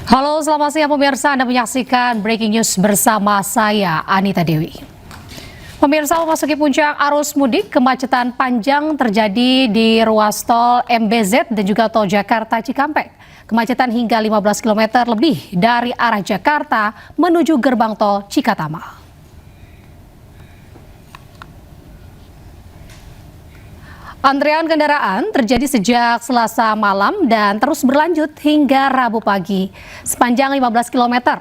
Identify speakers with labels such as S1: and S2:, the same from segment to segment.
S1: Halo, selamat siang pemirsa. Anda menyaksikan Breaking News bersama saya, Anita Dewi. Pemirsa, memasuki puncak arus mudik, kemacetan panjang terjadi di ruas tol MBZ dan juga tol Jakarta Cikampek. Kemacetan hingga 15 km lebih dari arah Jakarta menuju gerbang tol Cikatama. Antrean kendaraan terjadi sejak Selasa malam dan terus berlanjut hingga Rabu pagi sepanjang 15 km.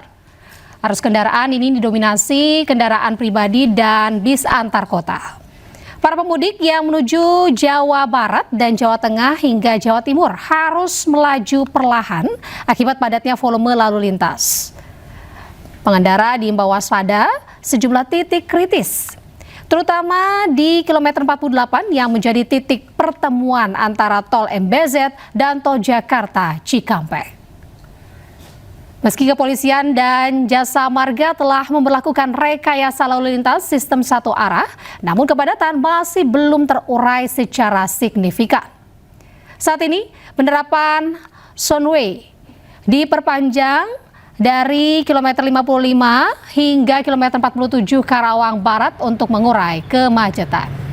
S1: Arus kendaraan ini didominasi kendaraan pribadi dan bis antar kota. Para pemudik yang menuju Jawa Barat dan Jawa Tengah hingga Jawa Timur harus melaju perlahan akibat padatnya volume lalu lintas. Pengendara diimbau waspada sejumlah titik kritis, terutama di kilometer 48 yang menjadi titik pertemuan antara tol MBZ dan tol Jakarta Cikampek. Meski kepolisian dan jasa marga telah memberlakukan rekayasa lalu lintas sistem satu arah, namun kepadatan masih belum terurai secara signifikan. Saat ini penerapan Zoneway diperpanjang dari kilometer 55 hingga kilometer 47 Karawang Barat untuk mengurai kemacetan.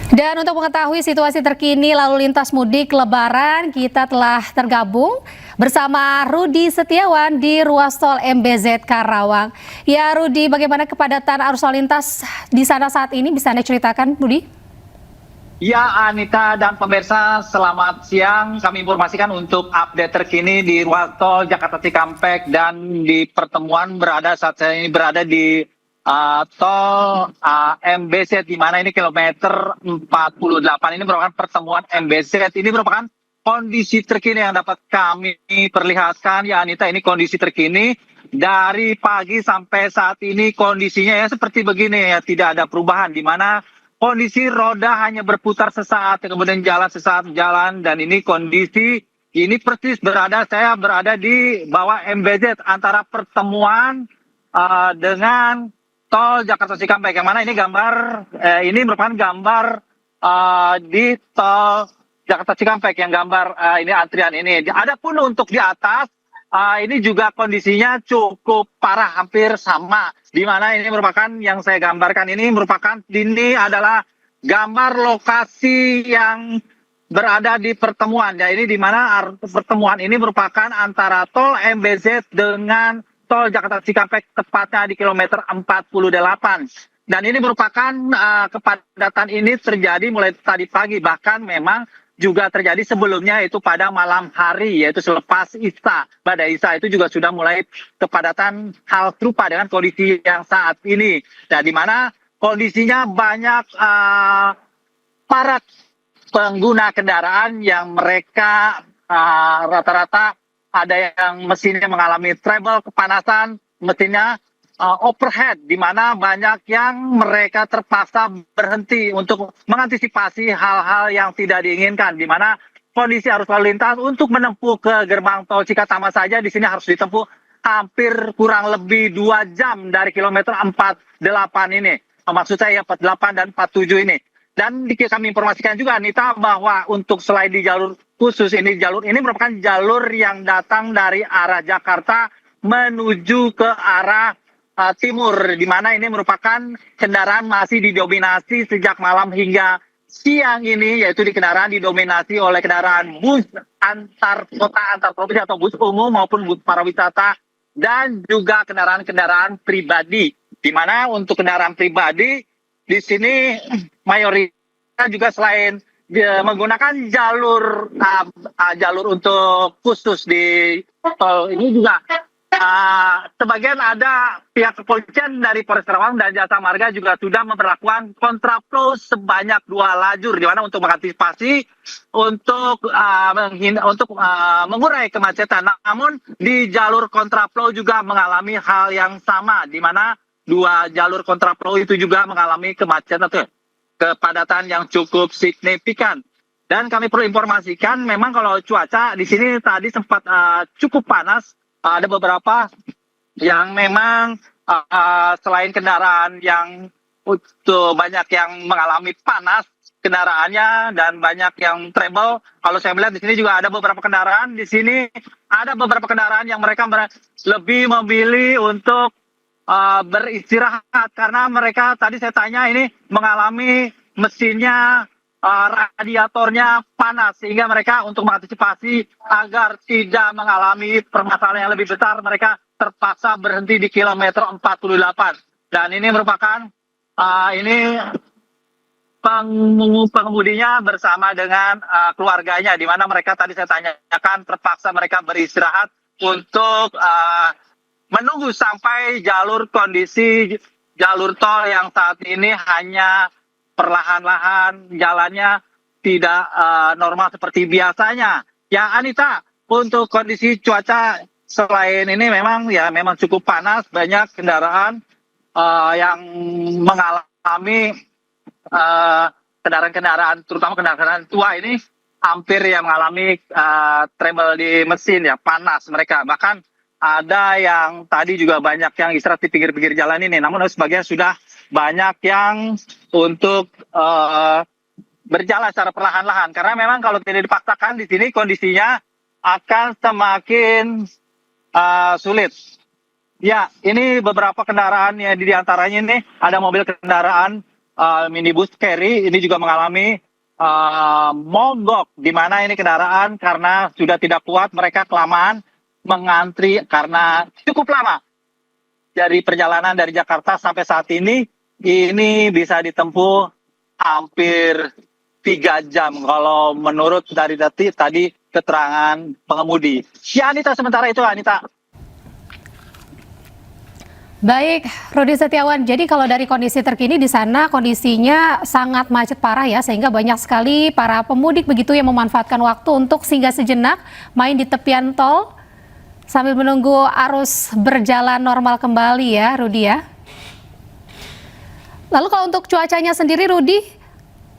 S1: Dan untuk mengetahui situasi terkini lalu lintas mudik Lebaran, kita telah tergabung bersama Rudi Setiawan di ruas tol MBZ Karawang. Ya Rudi, bagaimana kepadatan arus lalu lintas di sana saat ini? Bisa Anda ceritakan, Rudi?
S2: Ya, Anita dan pemirsa, selamat siang. Kami informasikan untuk update terkini di ruas tol Jakarta Cikampek dan di pertemuan saat saya ini berada di tol MBZ, di mana ini kilometer 48 ini merupakan pertemuan MBZ. Ini merupakan kondisi terkini yang dapat kami perlihatkan, ya Anita. Ini kondisi terkini dari pagi sampai saat ini, kondisinya ya seperti begini ya, tidak ada perubahan, di mana kondisi roda hanya berputar sesaat, kemudian jalan sesaat jalan, dan ini kondisi ini persis saya berada di bawah MBZ antara pertemuan dengan tol Jakarta Cikampek, yang mana ini ini merupakan gambar di tol Jakarta Cikampek, yang gambar ini antrian ini. Adapun untuk di atas, ini juga kondisinya cukup parah, hampir sama. Di mana ini merupakan yang saya gambarkan ini adalah gambar lokasi yang berada di pertemuan. Ya, ini di mana pertemuan ini merupakan antara tol MBZ dengan tol Jakarta Cikampek, tepatnya di kilometer 48. Dan ini merupakan kepadatan ini terjadi mulai tadi pagi, bahkan memang juga terjadi sebelumnya, yaitu pada malam hari, yaitu selepas Isya. Pada Isya itu juga sudah mulai kepadatan hal serupa dengan kondisi yang saat ini. Dan di mana kondisinya banyak para pengguna kendaraan yang mereka rata-rata ada yang mesinnya mengalami trouble, kepanasan, mesinnya overhead, di mana banyak yang mereka terpaksa berhenti untuk mengantisipasi hal-hal yang tidak diinginkan, di mana kondisi arus lalu lintas untuk menempuh ke gerbang tol Cikatama saja di sini harus ditempuh hampir kurang lebih 2 jam dari kilometer 48 ini. Maksud saya 48 dan 47 ini. Dan kami informasikan juga, Anita, bahwa untuk selain di jalur khusus ini, jalur ini merupakan jalur yang datang dari arah Jakarta menuju ke arah timur, di mana ini merupakan kendaraan masih didominasi sejak malam hingga siang ini, yaitu kendaraan didominasi oleh kendaraan bus antar kota, antar provinsi atau bus umum maupun bus pariwisata, dan juga kendaraan-kendaraan pribadi. Di mana untuk kendaraan pribadi di sini mayoritas juga selain menggunakan jalur untuk khusus di tol ini juga sebagian ada pihak kepolisian dari Polres Karawang dan Jasa Marga juga sudah memperlakukan kontraflow sebanyak 2 lajur, di mana untuk mengantisipasi untuk mengurai kemacetan. Namun di jalur kontraflow juga mengalami hal yang sama, di mana 2 jalur kontraflow itu juga mengalami kemacetan, kepadatan yang cukup signifikan. Dan kami perlu informasikan, memang kalau cuaca di sini tadi sempat cukup panas. Ada beberapa yang memang selain kendaraan yang untuk banyak yang mengalami panas kendaraannya dan banyak yang trouble. Kalau saya melihat di sini juga ada beberapa kendaraan. Di sini ada beberapa kendaraan yang mereka lebih memilih untuk beristirahat karena mereka tadi saya tanya ini mengalami mesinnya radiatornya panas sehingga mereka untuk mengantisipasi agar tidak mengalami permasalahan yang lebih besar mereka terpaksa berhenti di kilometer 48 dan ini merupakan ini pengemudinya bersama dengan keluarganya di mana mereka tadi saya tanyakan terpaksa mereka beristirahat untuk menunggu sampai kondisi jalur tol yang saat ini hanya perlahan-lahan jalannya tidak normal seperti biasanya. Ya Anita, untuk kondisi cuaca selain ini memang cukup panas, banyak kendaraan yang mengalami kendaraan-kendaraan terutama kendaraan tua ini hampir yang mengalami trouble di mesin ya, panas mereka. Bahkan ada yang tadi juga banyak yang istirahat di pinggir-pinggir jalan ini, namun sebagian sudah banyak yang untuk berjalan secara perlahan-lahan. Karena memang kalau tidak dipaksakan di sini kondisinya akan semakin sulit. Ya, ini beberapa kendaraan yang di antaranya ini ada mobil kendaraan minibus carry, ini juga mengalami mogok, di mana ini kendaraan karena sudah tidak kuat mereka kelamaan mengantri karena cukup lama. Dari perjalanan dari Jakarta sampai saat ini bisa ditempuh hampir 3 jam kalau menurut dari tadi keterangan pengemudi. Ya Anita, sementara itu Anita.
S1: Baik, Rudi Setiawan. Jadi kalau dari kondisi terkini di sana kondisinya sangat macet parah ya, sehingga banyak sekali para pemudik begitu yang memanfaatkan waktu untuk singgah sejenak main di tepian tol sambil menunggu arus berjalan normal kembali ya, Rudi ya. Lalu kalau untuk cuacanya sendiri, Rudi,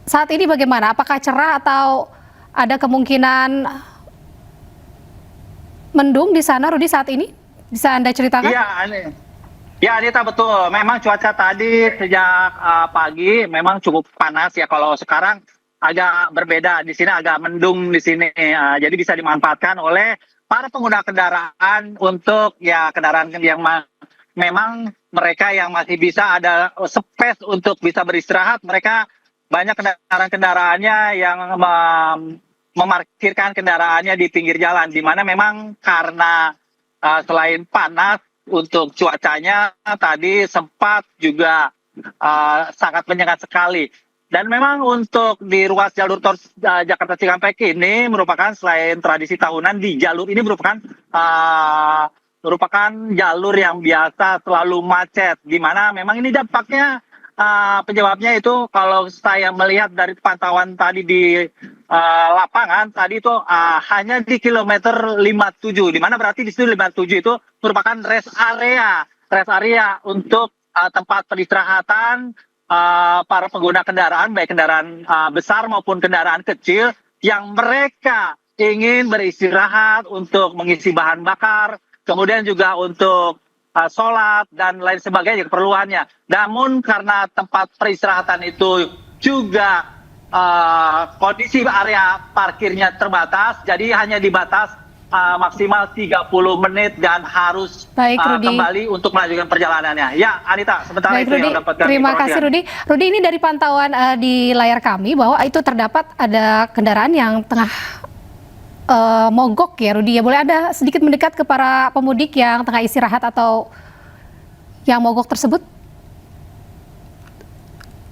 S1: saat ini bagaimana? Apakah cerah atau ada kemungkinan mendung di sana, Rudi, saat ini? Bisa Anda ceritakan?
S2: Ya, Anita, betul. Memang cuaca tadi sejak pagi memang cukup panas ya. Kalau sekarang agak berbeda. Di sini agak mendung di sini. Jadi bisa dimanfaatkan oleh para pengguna kendaraan untuk ya kendaraan yang memang mereka yang masih bisa ada space untuk bisa beristirahat. Mereka banyak kendaraan-kendaraannya yang memarkirkan kendaraannya di pinggir jalan. Di mana memang karena selain panas, untuk cuacanya tadi sempat juga sangat menyengat sekali. Dan memang untuk di ruas jalur tol Jakarta Cikampek ini merupakan selain tradisi tahunan di jalur ini merupakan jalur yang biasa selalu macet. Di mana memang ini dampaknya penyebabnya itu kalau saya melihat dari pantauan tadi di lapangan tadi itu hanya di kilometer 57, di mana berarti di situ 57 itu merupakan rest area untuk tempat peristirahatan para pengguna kendaraan, baik kendaraan besar maupun kendaraan kecil yang mereka ingin beristirahat untuk mengisi bahan bakar, kemudian juga untuk sholat dan lain sebagainya keperluannya. Namun karena tempat peristirahatan itu juga kondisi area parkirnya terbatas, jadi hanya dibatas maksimal 30 menit dan harus kembali untuk melanjutkan perjalanannya. Ya, Anita, sementara
S1: baik,
S2: itu
S1: Rudi,
S2: yang dapatkan
S1: terima kasih, Rudi. Rudi, ini dari pantauan di layar kami bahwa itu terdapat ada kendaraan yang tengah mogok ya, Rudi. Ya, boleh Anda sedikit mendekat ke para pemudik yang tengah istirahat atau yang mogok tersebut?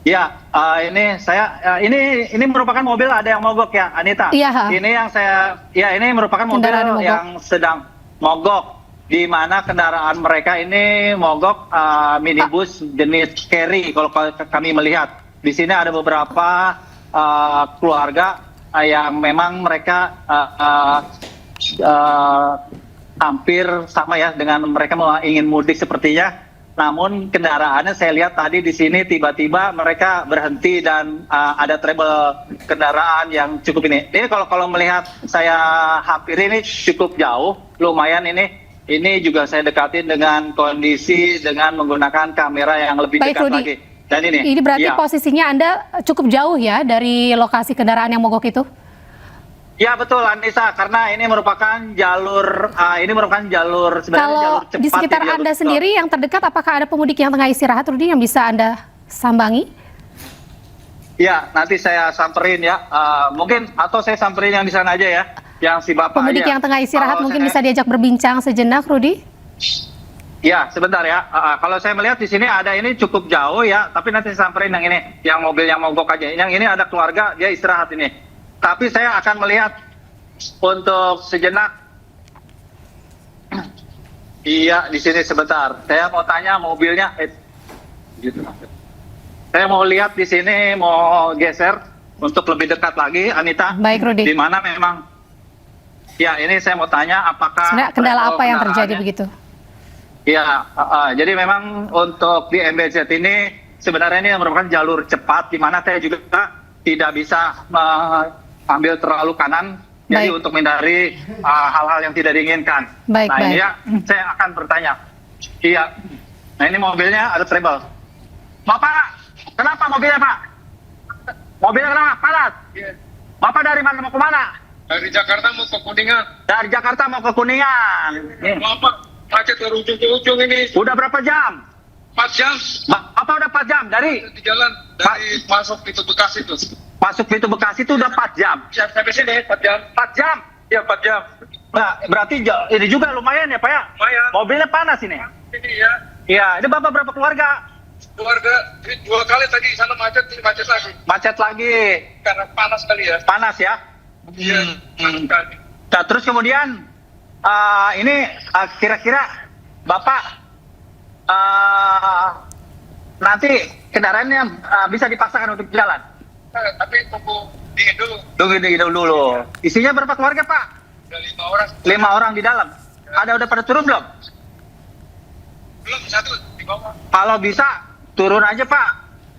S2: Ya, ini merupakan mobil ada yang mogok ya, Anita.
S1: Iya.
S2: Ini merupakan mobil yang sedang mogok, di mana kendaraan mereka ini mogok minibus jenis carry. Kalau kami melihat di sini ada beberapa keluarga yang memang mereka hampir sama ya dengan mereka ingin mudik sepertinya. Namun kendaraannya saya lihat tadi di sini tiba-tiba mereka berhenti dan ada trouble kendaraan yang cukup ini. Ini kalau melihat saya hampir ini cukup jauh, lumayan ini. Ini juga saya dekatin dengan kondisi dengan menggunakan kamera yang lebih dekat lagi. Dan ini.
S1: Ini berarti
S2: Iya.
S1: posisinya Anda cukup jauh ya dari lokasi kendaraan yang mogok itu?
S2: Ya betul Anissa, karena ini merupakan jalur sebenarnya
S1: Kalau
S2: jalur cepat
S1: di sekitar
S2: ya,
S1: Anda
S2: betul.
S1: sendiri yang terdekat, apakah ada pemudik yang tengah istirahat, Rudi, yang bisa Anda sambangi?
S2: Ya, nanti saya samperin ya. Mungkin atau saya samperin yang di sana aja ya, yang si bapak.
S1: Pemudik
S2: aja.
S1: yang tengah istirahat
S2: Kalau
S1: mungkin
S2: saya-
S1: bisa diajak berbincang sejenak, Rudi?
S2: Ya, sebentar ya. Kalau saya melihat di sini ada ini cukup jauh ya, tapi nanti saya samperin yang ini, yang mobil yang mogok aja. Yang ini ada keluarga, dia istirahat ini. Tapi saya akan melihat untuk sejenak. Iya, di sini sebentar. Saya mau tanya mobilnya. Gitu. Saya mau lihat di sini, mau geser untuk lebih dekat lagi, Anita.
S1: Baik, Rudi.
S2: Di mana memang. Ya, ini saya mau tanya apakah
S1: Sebenarnya kendala apa yang terjadi
S2: kendaraannya-
S1: begitu?
S2: Ya, jadi memang untuk di MBZ ini sebenarnya ini merupakan jalur cepat di mana saya juga tidak bisa ambil terlalu kanan, jadi
S1: Baik.
S2: untuk menghindari hal-hal yang tidak diinginkan.
S1: Baik,
S2: Nah
S1: baik.
S2: ini ya, saya akan bertanya. Iya, nah ini mobilnya ada trouble. Bapak, kenapa mobilnya Pak? Mobilnya kenapa? Panas? Bapak dari mana mau ke mana?
S3: Dari Jakarta mau ke Kuningan.
S2: Dari Jakarta mau ke Kuningan.
S3: Bapak macet dari ujung ke ujung ini.
S2: Udah berapa jam?
S3: 4 jam
S2: Bapak udah 4 jam dari
S3: di jalan dari masuk itu Bekasi itu.
S2: masuk pintu Bekasi itu udah 4 jam.
S3: Sampai sini 4 jam.
S2: 4 jam?
S3: Ya 4 jam.
S2: Nah, berarti ini juga lumayan ya Pak ya?
S3: Lumayan.
S2: Mobilnya panas ini.
S3: Ini ya
S2: Iya, ini Bapak berapa keluarga?
S3: keluarga ini 2 kali tadi sana macet, ini macet lagi.
S2: Macet lagi.
S3: Karena panas kali ya.
S2: Panas ya?
S3: Iya, panas kali.
S2: Nah, terus kemudian ini kira-kira Bapak nanti kendaraannya bisa dipaksakan untuk jalan?
S3: Tapi tunggu dingin dulu.
S2: Tunggu dulu. Isinya berapa keluarga Pak?
S3: Ada 5 orang.
S2: 5 orang di dalam. Udah pada turun belum?
S3: Belum, 1 di bawah.
S2: Kalau bisa turun aja Pak,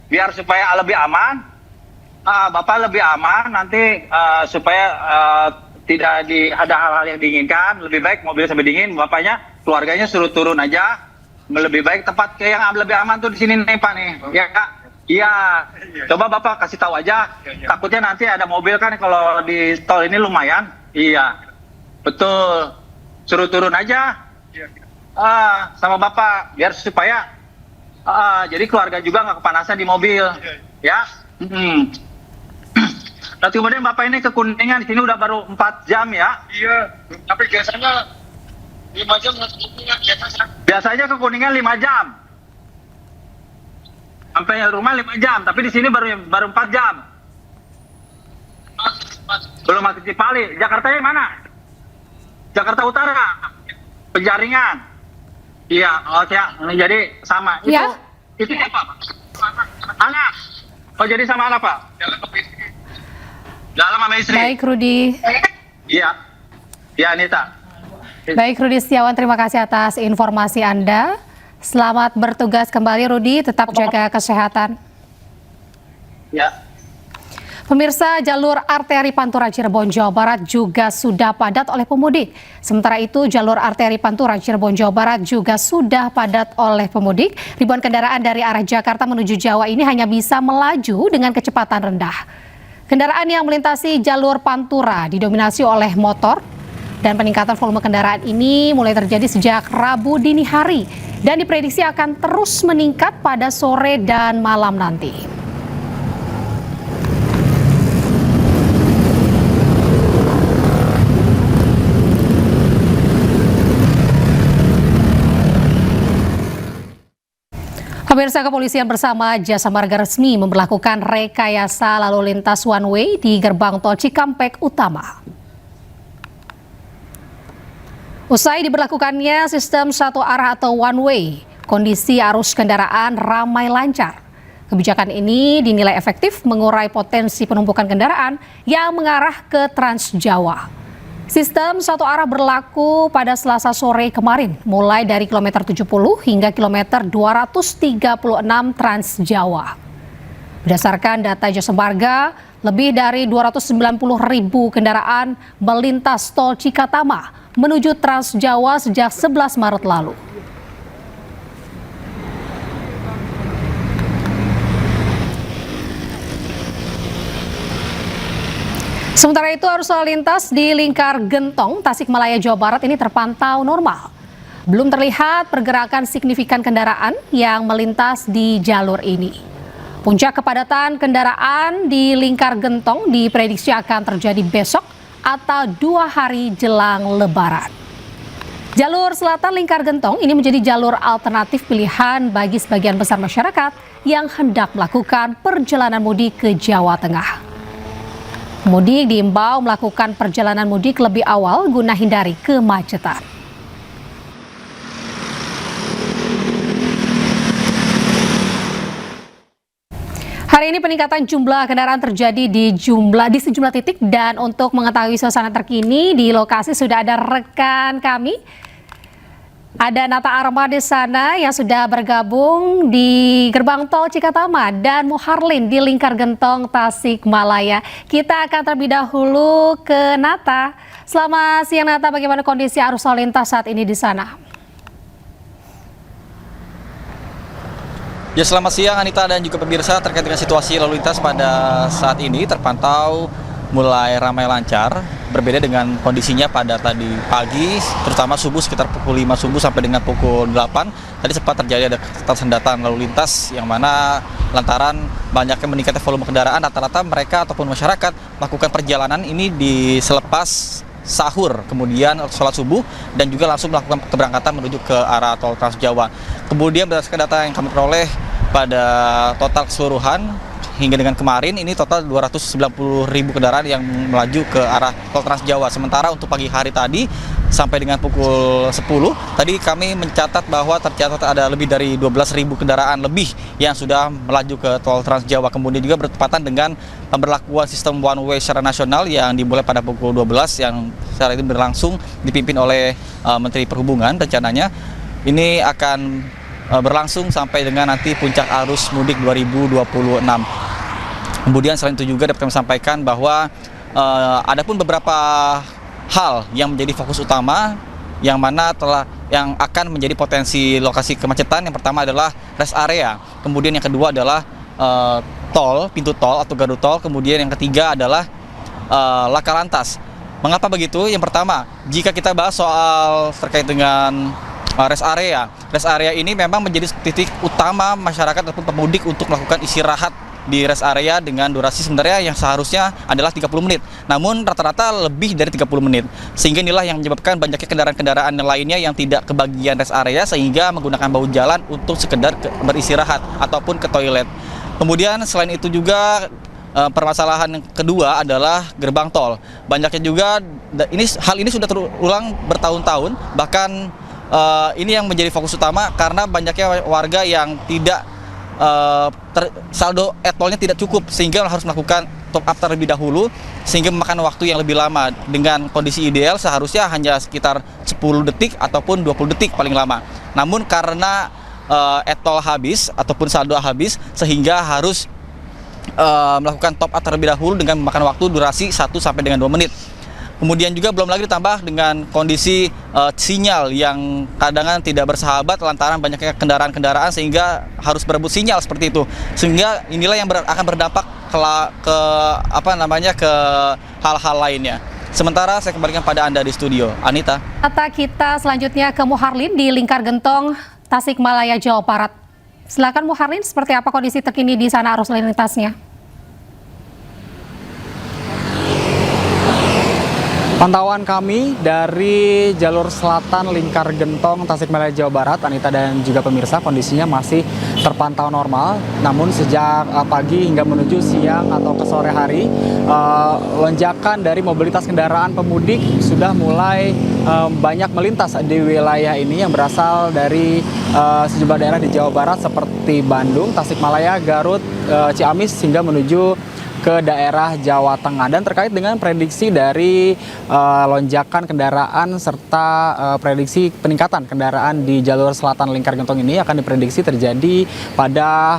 S2: biar supaya lebih aman. Bapak lebih aman nanti supaya tidak ada hal-hal yang diinginkan. Lebih baik mobil sampai dingin, bapaknya, keluarganya suruh turun aja. Lebih baik tempat yang lebih aman tuh di sini nih Pak nih, ya Kak. Iya, coba Bapak kasih tahu aja. Takutnya nanti ada mobil kan kalau di tol ini lumayan. Iya, betul. Suruh turun aja.
S3: Iya.
S2: Sama Bapak biar supaya jadi keluarga juga nggak kepanasan di mobil ya. Nah kemudian Bapak ini ke Kuningan, di sini udah baru 4 jam ya.
S3: Iya, tapi biasanya 5 jam biasanya.
S2: Biasanya ke Kuningan 5 jam, sampai rumah 5 jam, tapi di sini baru 4 jam. Belum masuk Cipali. Jakarta mana? Jakarta Utara, Penjaringan. Iya, jadi sama.
S1: Ya.
S2: Itu apa Pak? Anak. Oh jadi sama anak Pak? Dalam sama istri.
S1: Baik, Rudi.
S2: Iya. Ya Anita.
S1: Baik, Rudi Setiawan, terima kasih atas informasi Anda. Selamat bertugas kembali, Rudi. Tetap jaga kesehatan.
S2: Ya.
S1: Pemirsa, jalur arteri Pantura Cirebon, Jawa Barat juga sudah padat oleh pemudik. Sementara itu, jalur arteri Pantura Cirebon, Jawa Barat juga sudah padat oleh pemudik. Ribuan kendaraan dari arah Jakarta menuju Jawa ini hanya bisa melaju dengan kecepatan rendah. Kendaraan yang melintasi jalur Pantura didominasi oleh motor, dan peningkatan volume kendaraan ini mulai terjadi sejak Rabu dini hari dan diprediksi akan terus meningkat pada sore dan malam nanti. Pemirsa, kepolisian bersama Jasa Marga resmi memberlakukan rekayasa lalu lintas one way di gerbang tol Cikampek Utama. Usai diberlakukannya sistem satu arah atau one way, kondisi arus kendaraan ramai lancar. Kebijakan ini dinilai efektif mengurai potensi penumpukan kendaraan yang mengarah ke Trans Jawa. Sistem satu arah berlaku pada Selasa sore kemarin, mulai dari kilometer 70 hingga kilometer 236 Trans Jawa. Berdasarkan data Jasa Marga, lebih dari 290.000 kendaraan melintas tol Cikatama menuju Trans Jawa sejak 11 Maret lalu. Sementara itu arus lalu lintas di Lingkar Gentong, Tasikmalaya, Jawa Barat ini terpantau normal. Belum terlihat pergerakan signifikan kendaraan yang melintas di jalur ini. Puncak kepadatan kendaraan di Lingkar Gentong diprediksi akan terjadi besok atau 2 hari jelang Lebaran. Jalur selatan Lingkar Gentong ini menjadi jalur alternatif pilihan bagi sebagian besar masyarakat yang hendak melakukan perjalanan mudik ke Jawa Tengah. Pemudik diimbau melakukan perjalanan mudik lebih awal guna hindari kemacetan. Hari ini peningkatan jumlah kendaraan terjadi di sejumlah titik, dan untuk mengetahui suasana terkini di lokasi sudah ada rekan kami. Ada Nata Arma di sana yang sudah bergabung di Gerbang Tol Cikatama dan Muharlin di Lingkar Gentong, Tasikmalaya. Kita akan terlebih dahulu ke Nata. Selamat siang Nata, bagaimana kondisi arus lalu lintas saat ini di sana?
S4: Ya, selamat siang Anita dan juga pemirsa. Terkait dengan situasi lalu lintas pada saat ini terpantau mulai ramai lancar, berbeda dengan kondisinya pada tadi pagi, terutama subuh sekitar pukul 5 subuh sampai dengan pukul 8. Tadi sempat terjadi ada ketersendatan lalu lintas yang mana lantaran banyaknya meningkatnya volume kendaraan, rata-rata mereka ataupun masyarakat melakukan perjalanan ini di selepas sahur, kemudian sholat subuh, dan juga langsung melakukan keberangkatan menuju ke arah tol Trans Jawa. Kemudian berdasarkan data yang kami peroleh pada total keseluruhan hingga dengan kemarin ini total 290.000 kendaraan yang melaju ke arah tol Trans Jawa. Sementara untuk pagi hari tadi sampai dengan pukul 10 tadi kami mencatat bahwa tercatat ada lebih dari 12.000 kendaraan lebih yang sudah melaju ke tol Trans Jawa. Kemudian juga bertepatan dengan pemberlakuan sistem one way secara nasional yang dimulai pada pukul 12 yang secara ini berlangsung dipimpin oleh Menteri Perhubungan. Rencananya ini akan berlangsung sampai dengan nanti puncak arus mudik 2026. Kemudian selain itu juga dapat kami sampaikan bahwa ada pun beberapa hal yang menjadi fokus utama yang akan menjadi potensi lokasi kemacetan. Yang pertama adalah rest area, kemudian yang kedua adalah pintu tol atau gardu tol, kemudian yang ketiga adalah laka lantas. Mengapa begitu? Yang pertama, jika kita bahas soal terkait dengan rest area ini memang menjadi titik utama masyarakat ataupun pemudik untuk melakukan istirahat di rest area dengan durasi sebenarnya yang seharusnya adalah 30 menit. Namun rata-rata lebih dari 30 menit. Sehingga inilah yang menyebabkan banyaknya kendaraan-kendaraan lainnya yang tidak kebagian rest area sehingga menggunakan bahu jalan untuk sekedar beristirahat ataupun ke toilet. Kemudian selain itu juga permasalahan kedua adalah gerbang tol. Banyaknya juga hal ini sudah terulang bertahun-tahun, bahkan ini yang menjadi fokus utama karena banyaknya warga yang tidak saldo e-tolnya tidak cukup sehingga harus melakukan top up terlebih dahulu sehingga memakan waktu yang lebih lama. Dengan kondisi ideal seharusnya hanya sekitar 10 detik ataupun 20 detik paling lama. Namun karena e-tol habis ataupun saldo habis sehingga harus melakukan top up terlebih dahulu dengan memakan waktu durasi 1 sampai dengan 2 menit. Kemudian juga belum lagi ditambah dengan kondisi sinyal yang kadang tidak bersahabat lantaran banyaknya kendaraan-kendaraan sehingga harus berebut sinyal seperti itu. Sehingga inilah yang akan berdampak ke hal-hal lainnya. Sementara saya kembalikan pada Anda di studio. Anita.
S1: Kita selanjutnya ke Muharlin di Lingkar Gentong, Tasikmalaya, Jawa Barat. Silakan Muharlin, seperti apa kondisi terkini di sana arus lalu lintasnya?
S5: Pantauan kami dari jalur selatan Lingkar Gentong, Tasikmalaya, Jawa Barat, Anita dan juga pemirsa, kondisinya masih terpantau normal. Namun sejak pagi hingga menuju siang atau ke sore hari, lonjakan dari mobilitas kendaraan pemudik sudah mulai banyak melintas di wilayah ini yang berasal dari sejumlah daerah di Jawa Barat seperti Bandung, Tasikmalaya, Garut, Ciamis hingga menuju ke daerah Jawa Tengah. Dan terkait dengan prediksi dari lonjakan kendaraan serta prediksi peningkatan kendaraan di jalur selatan Lingkar Gentong ini akan diprediksi terjadi pada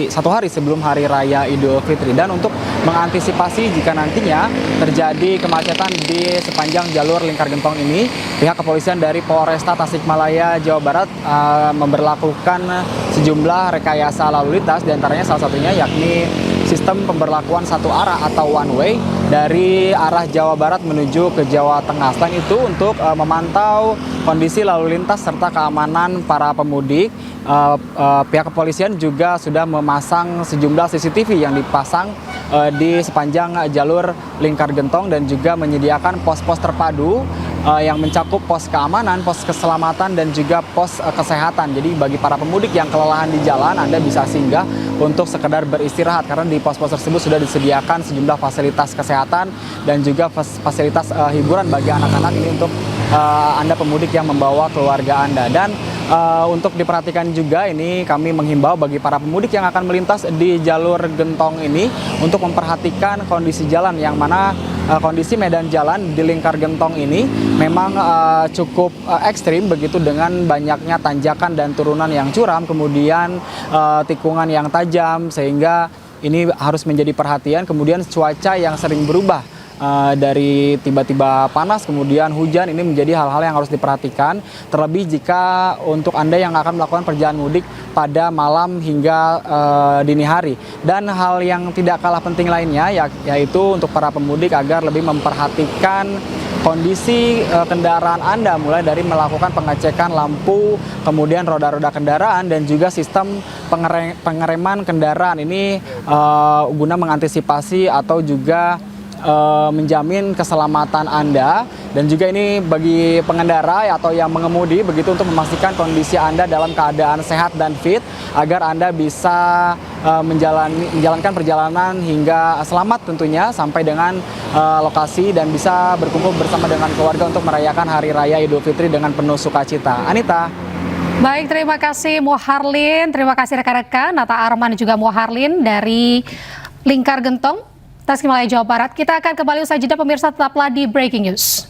S5: satu hari sebelum Hari Raya Idul Fitri. Dan untuk mengantisipasi jika nantinya terjadi kemacetan di sepanjang jalur Lingkar Gentong ini, pihak kepolisian dari Polresta Tasikmalaya, Jawa Barat memberlakukan sejumlah rekayasa lalu lintas, diantaranya salah satunya yakni sistem pemberlakuan satu arah atau one way dari arah Jawa Barat menuju ke Jawa Tengah. Selain itu, untuk memantau kondisi lalu lintas serta keamanan para pemudik, pihak kepolisian juga sudah memasang sejumlah CCTV yang dipasang di sepanjang jalur Lingkar Gentong dan juga menyediakan pos-pos terpadu yang mencakup pos keamanan, pos keselamatan, dan juga pos kesehatan. Jadi bagi para pemudik yang kelelahan di jalan, Anda bisa singgah untuk sekedar beristirahat karena di pos-pos tersebut sudah disediakan sejumlah fasilitas kesehatan dan juga fasilitas hiburan bagi anak-anak ini untuk Anda pemudik yang membawa keluarga Anda. Dan untuk diperhatikan juga, ini kami menghimbau bagi para pemudik yang akan melintas di jalur Gentong ini untuk memperhatikan kondisi jalan, yang mana kondisi medan jalan di Lingkar Gentong ini memang cukup ekstrim begitu, dengan banyaknya tanjakan dan turunan yang curam, kemudian tikungan yang tajam, sehingga ini harus menjadi perhatian. Kemudian cuaca yang sering berubah, dari tiba-tiba panas kemudian hujan, ini menjadi hal-hal yang harus diperhatikan, terlebih jika untuk Anda yang akan melakukan perjalanan mudik pada malam hingga dini hari. Dan hal yang tidak kalah penting lainnya yaitu untuk para pemudik agar lebih memperhatikan kondisi kendaraan Anda, mulai dari melakukan pengecekan lampu, kemudian roda-roda kendaraan, dan juga sistem pengereman kendaraan ini guna mengantisipasi atau juga menjamin keselamatan Anda. Dan juga ini bagi pengendara atau yang mengemudi begitu, untuk memastikan kondisi Anda dalam keadaan sehat dan fit agar Anda bisa menjalankan perjalanan hingga selamat tentunya sampai dengan lokasi dan bisa berkumpul bersama dengan keluarga untuk merayakan Hari Raya Idul Fitri dengan penuh sukacita. Anita.
S1: Baik, terima kasih Muharlin, terima kasih rekan-rekan Nata Arman dan juga Muharlin dari Lingkar Gentong, Tasikmalaya, Jawa Barat. Kita akan kembali usai jeda, pemirsa, tetaplah di Breaking News.